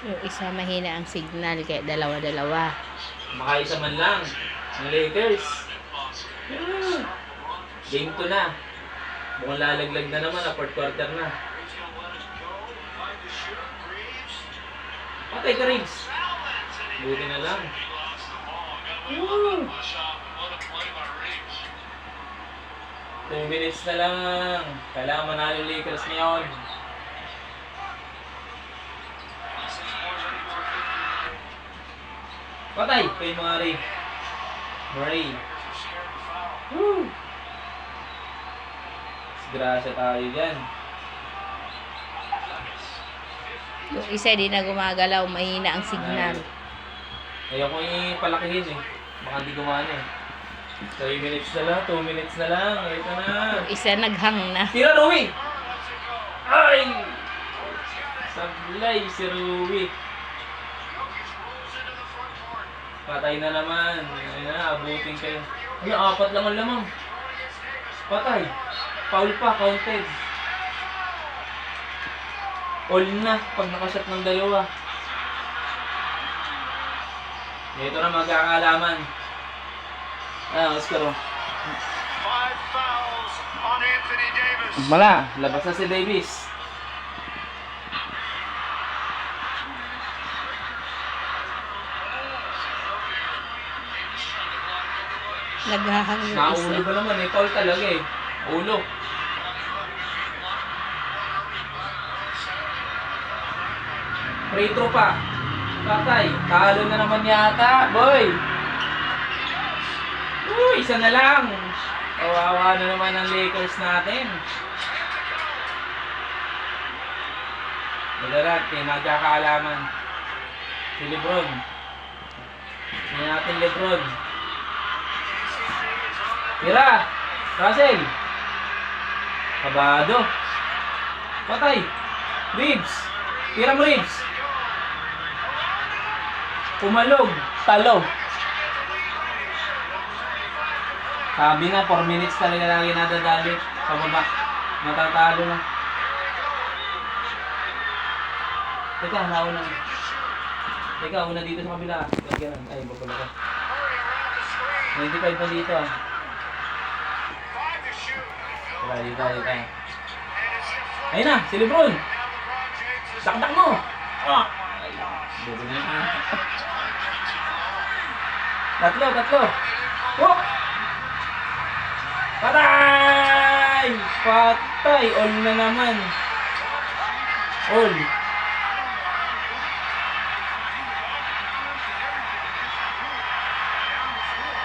Yung isa mahina ang signal, kaya dalawa-dalawa. Makaisa man lang ang Lakers. Game 2 na. Mukhang lalaglag na naman, fourth quarter na. Patay ka, Reeves. Buti na lang. 2 minutes na lang. Kailangan manalo Lakers ngayon. Patay! Kay Murray. Murray. Woo! Disgrasya tayo dyan. Yung isa di na gumagalaw, mahina ang signal. Ayoko palakihin eh. Baka di gumana eh. 3 minutes na lang, 2 minutes na lang. Ito na. Yung isa naghang na. Tira, Rui! Ay! Sablay si Rui. Patay na naman. Ayun na, abutin kayo. Ano, 4 lang ang lamang. Patay. Foul pa, counted. All na pag nakashot ng dalawa. Ito na magkakalaman. Oscar. 5 fouls on Anthony Davis. Mala, labas na si Davis. Naghahang yung Naulo isa. ba naman eh? Foul talaga eh. Ulo. Free throw pa. Patay. Talo na naman yata. Boy! Isa na lang. Kawawa na naman ang Lakers natin. Malarat, nagkakaalaman. Si Lebron. Hindi natin Lebron. Tira! Russell! Kabado. Patay! Reeves! Tira mo, Reeves! Pumalog! Talo! Sabi na, 4 minutes talaga lagi nadadali. Pababa. Matatalo na. Teka, nauna. Teka, una dito sa kabila. Ganun. Ay, babala ka. 95 na dito ah. Dito. Ayun na, si Lebron. Dakdak mo. Ah. Buti na ah. Tatlo. Oh! Patay! Patay! All na naman. All.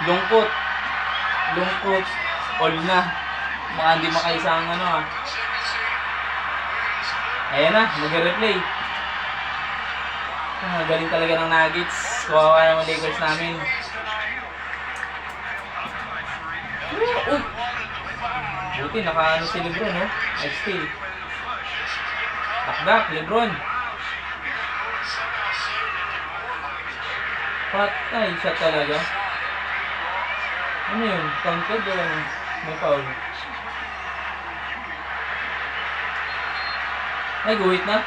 Lungkot. All na. Baka hindi makaisa ang ano ah. Ayan na, mag-replay. Galing talaga ng Nuggets. Kawawa naman Lakers namin. Buti, naka-ano si Lebron, no? I stay. Takdak, Lebron. Patay siya talaga. Ano yun? Counted o may foul? Ay, guhit na?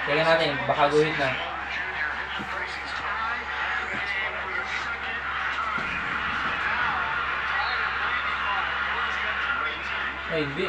Tingnan natin, baka guhit na. Ay, hindi.